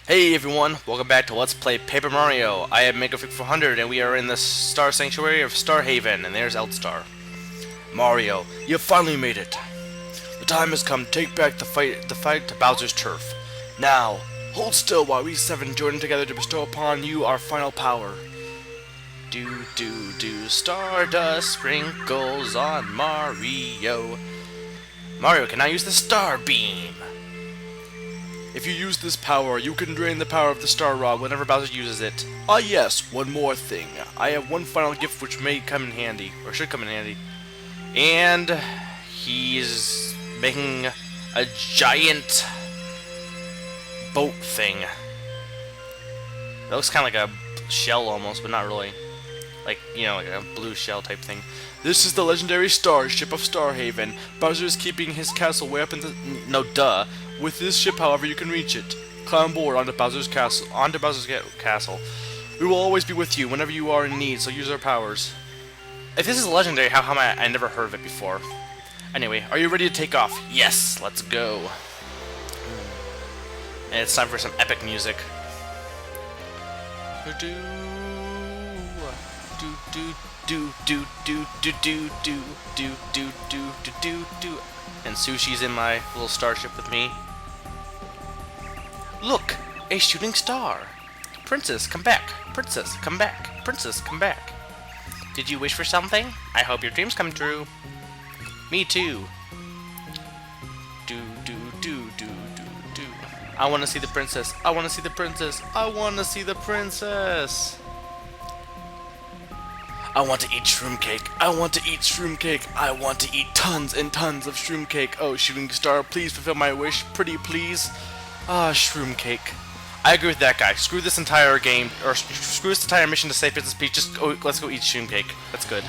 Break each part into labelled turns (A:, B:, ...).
A: Hey everyone, welcome back to Let's Play Paper Mario. I am MegaFreak400 and we are in the Star Sanctuary of Starhaven, and there's Eldstar. Mario, you have finally made it. The time has come to take back the fight to Bowser's turf. Now, hold still while we seven join together to bestow upon you our final power. Do do do stardust sprinkles on Mario. Mario can now use the Star Beam. If you use this power, you can drain the power of the Star Rod whenever Bowser uses it. Ah yes, one more thing. I have one final gift which may come in handy, or should come in handy. And he's making a giant boat thing. It looks kind of like a shell almost, but not really. Like, you know, like a blue shell type thing. This is the legendary starship of Starhaven. Bowser is keeping his castle way up in the... No, duh. With this ship, however, you can reach it. Climb aboard onto Bowser's castle. We will always be with you whenever you are in need, so use our powers. If this is legendary, how come I never heard of it before? Anyway, are you ready to take off? Yes, let's go. And it's time for some epic music. Do do do do do do do do do do do do do do. And Sushi's in my little starship with me. Look, a shooting star. Princess, come back. Princess, come back. Princess, come back. Did you wish for something? I hope your dreams come true. Me too. Do do do do do do. I want to see the princess. I want to see the princess. I want to see the princess. I want to eat shroom cake. I want to eat shroom cake. I want to eat tons and tons of shroom cake. Oh, shooting star, please fulfill my wish. Pretty please. Ah, shroom cake. I agree with that guy. Screw this entire game, or screw this entire mission to save Princess Peach. Just go, let's go eat shroom cake. That's good.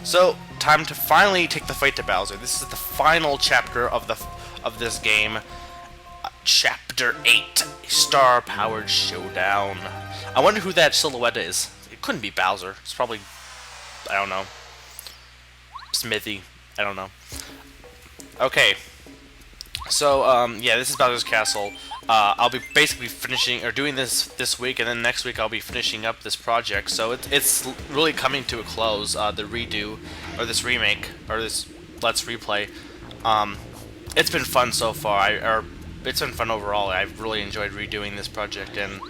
A: So, time to finally take the fight to Bowser. This is the final chapter of this game. Chapter 8, Star-Powered Showdown. I wonder who that silhouette is. It couldn't be Bowser. It's probably, I don't know, Smithy. I don't know. Okay. So, yeah, this is Bowser's Castle. I'll be basically finishing, or doing this week, and then next week I'll be finishing up this project. So it's really coming to a close, the redo, or this remake, or this Let's Replay. It's been fun so far, it's been fun overall. I've really enjoyed redoing this project, and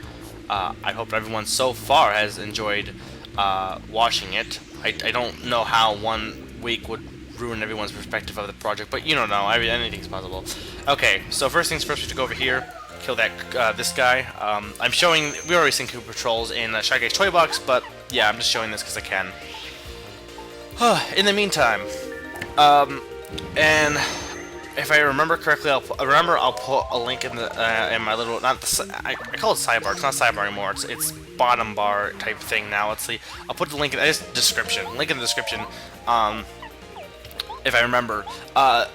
A: I hope everyone so far has enjoyed watching it. I don't know how 1 week would ruin everyone's perspective of the project, but you don't know. Anything's possible. Okay, so first things first, we have to go over here, kill that this guy. I'm showing. We already seen Koopa Patrols in Shy Guy's Toy Box, but yeah, I'm just showing this because I can. In the meantime, and if I remember correctly, I'll put a link in the in my little I call it sidebar. It's not sidebar anymore. It's bottom bar type thing now. Let's see. I'll put the link in the description. Link in the description. If I remember, a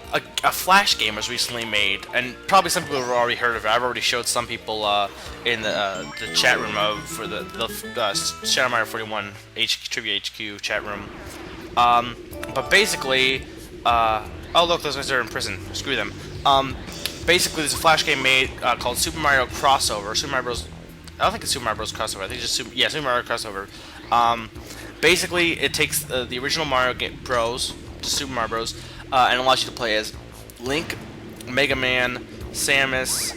A: Flash game was recently made, and probably some people have already heard of it. I've already showed some people in the chat room for the Shadow Mario 41 Trivia HQ chat room. But basically, oh look, those guys are in prison. Screw them. Basically, there's a Flash game made called Super Mario Crossover. Super Mario Bros. I don't think it's Super Mario Bros. Crossover. I think it's just Super Mario Crossover. Basically, it takes the original Mario Bros. To Super Mario Bros. And allows you to play as Link, Mega Man, Samus,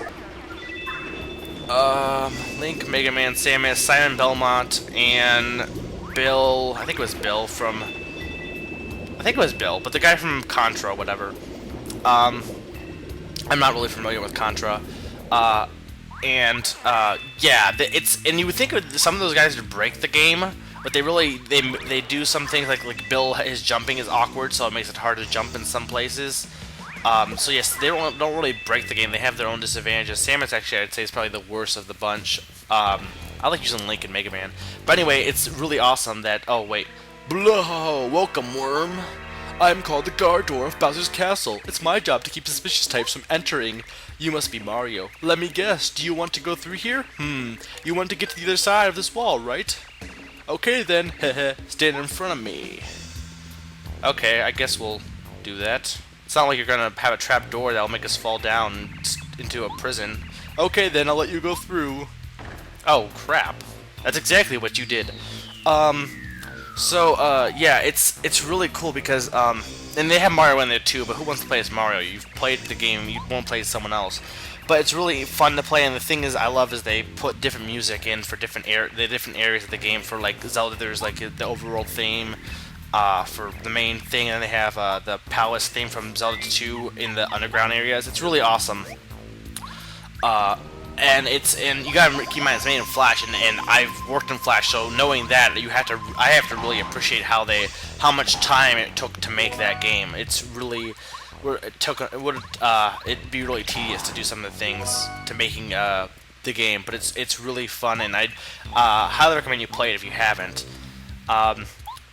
A: Simon Belmont, and Bill. I think it was Bill from. I think it was Bill, but the guy from Contra, whatever. I'm not really familiar with Contra. Yeah, and you would think some of those guys would break the game, but they do some things like Bill, his jumping is awkward, so it makes it hard to jump in some places. So yes, they don't really break the game. They have their own disadvantages. Samus, actually, I'd say, is probably the worst of the bunch. I like using Link and Mega Man. But anyway, it's really awesome that... Oh, wait. Blah! Welcome, worm! I'm called the guard door of Bowser's Castle. It's my job to keep suspicious types from entering. You must be Mario. Let me guess, do you want to go through here? You want to get to the other side of this wall, right? Okay then, heh, stand in front of me. Okay, I guess we'll do that. It's not like you're gonna have a trap door that'll make us fall down into a prison. Okay, then I'll let you go through. Oh, crap. That's exactly what you did. Yeah, it's really cool because, and they have Mario in there too, but who wants to play as Mario? You've played the game, you won't play as someone else. But it's really fun to play, and the thing is, I love is they put different music in for different areas of the game. For like Zelda, there's like the overworld theme, for the main thing, and they have the palace theme from Zelda 2 in the underground areas. It's really awesome. And you gotta keep in mind it's made in Flash, and I've worked in Flash, so knowing that I have to really appreciate how much time it took to make that game. It's really it'd be really tedious to do some of the things to making the game, but it's really fun, and I'd highly recommend you play it if you haven't.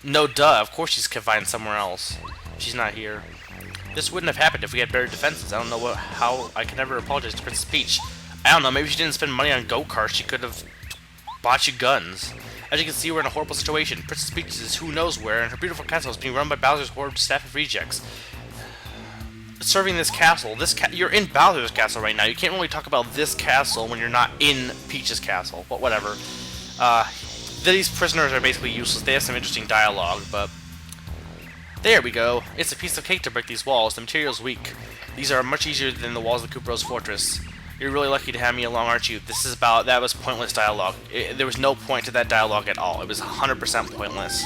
A: No duh, of course she's confined somewhere else. She's not here. This wouldn't have happened if we had better defenses. I don't know how I can never apologize to Princess Peach. I don't know, maybe she didn't spend money on go-karts. She could have bought you guns. As you can see, we're in a horrible situation. Princess Peach is who knows where, and her beautiful castle is being run by Bowser's horde staff of rejects. Serving this castle, you're in Bowser's castle right now. You can't really talk about this castle when you're not in Peach's castle, but whatever. These prisoners are basically useless. They have some interesting dialogue, but... There we go. It's a piece of cake to break these walls. The material's weak. These are much easier than the walls of the Koopa's fortress. You're really lucky to have me along, aren't you? That was pointless dialogue. There was no point to that dialogue at all. It was 100% pointless.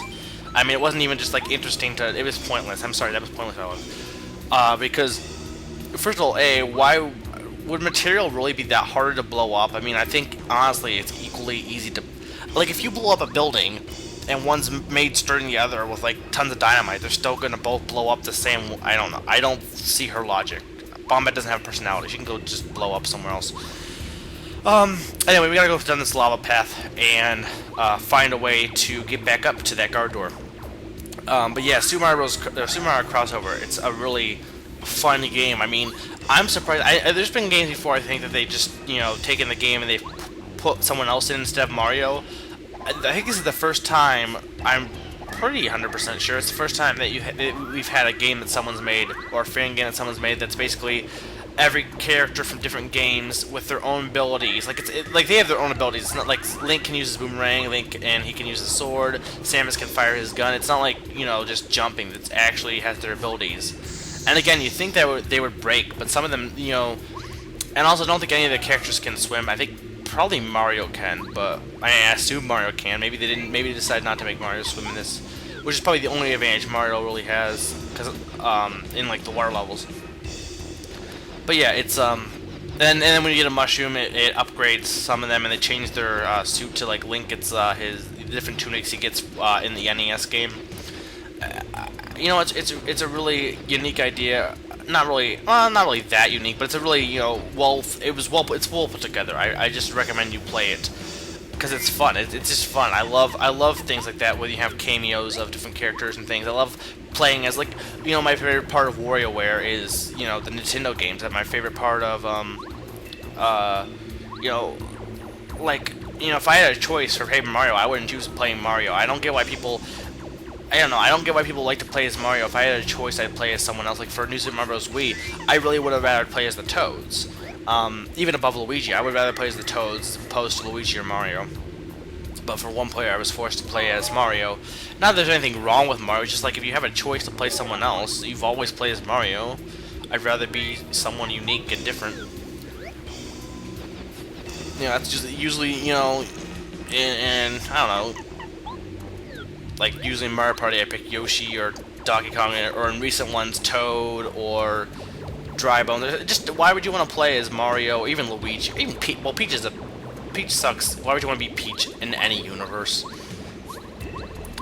A: I mean, it wasn't even just, like, interesting to... It was pointless. I'm sorry, that was pointless dialogue. Because, first of all, why would material really be that harder to blow up? I mean, I think, honestly, it's equally easy to... Like, if you blow up a building, and one's made sturdy than the other with, like, tons of dynamite, they're still gonna both blow up the same... I don't know. I don't see her logic. Bombette doesn't have personality. She can go just blow up somewhere else. Anyway, we gotta go down this lava path and find a way to get back up to that guard door. But yeah, Super Mario Crossover, it's a really fun game. I mean, I'm surprised. There's been games before, I think, that they just, taken the game and they've put someone else in instead of Mario. I think this is the first time, I'm pretty 100% sure, it's the first time that we've had a game that someone's made, or a fan game that someone's made, that's basically every character from different games with their own abilities. Like like they have their own abilities. It's not like Link can use his boomerang, and he can use his sword. Samus can fire his gun. It's not like just jumping. It actually has their abilities. And again, you think that they would break, but some of them, and also don't think any of the characters can swim. I think probably Mario can, but I assume Mario can. Maybe they didn't. Maybe they decided not to make Mario swim in this, which is probably the only advantage Mario really has, because in like the water levels. But yeah, it's and then when you get a mushroom, it upgrades some of them, and they change their suit to like Link gets his different tunics he gets in the NES game. It's a really unique idea. Not really that unique, but it's a really it's well put together. I just recommend you play it because it's fun. It's just fun. I love things like that where you have cameos of different characters and things. I love playing as my favorite part of WarioWare is the Nintendo games. That's my favorite part of if I had a choice for Paper Mario, I wouldn't choose playing Mario. I don't get why people like to play as Mario. If I had a choice, I'd play as someone else. Like for New Super Mario Bros. Wii, I really would have rather play as the Toads. Even above Luigi, I would rather play as the Toads as opposed to Luigi or Mario. But for one player, I was forced to play as Mario. Not that there's anything wrong with Mario, it's just like if you have a choice to play someone else, you've always played as Mario. I'd rather be someone unique and different. That's just usually, and I don't know, like usually in Mario Party I pick Yoshi or Donkey Kong, or in recent ones Toad or Dry Bone. Just why would you want to play as Mario, or even Luigi, even Peach? Well, Peach sucks. Why would you want to be Peach in any universe?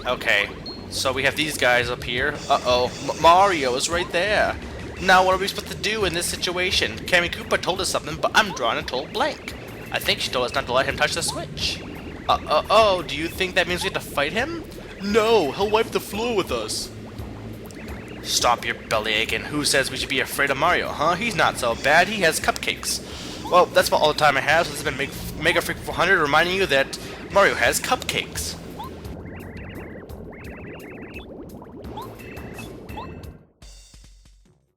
A: Okay, so we have these guys up here. Uh-oh, Mario is right there. Now what are we supposed to do in this situation? Kammy Koopa told us something, but I'm drawing a total blank. I think she told us not to let him touch the Switch. Oh, do you think that means we have to fight him? No, he'll wipe the floor with us. Stop your belly aching. Who says we should be afraid of Mario, huh? He's not so bad. He has cupcakes. Well, that's about all the time I have. So this has been Mega Freak 400 reminding you that Mario has cupcakes.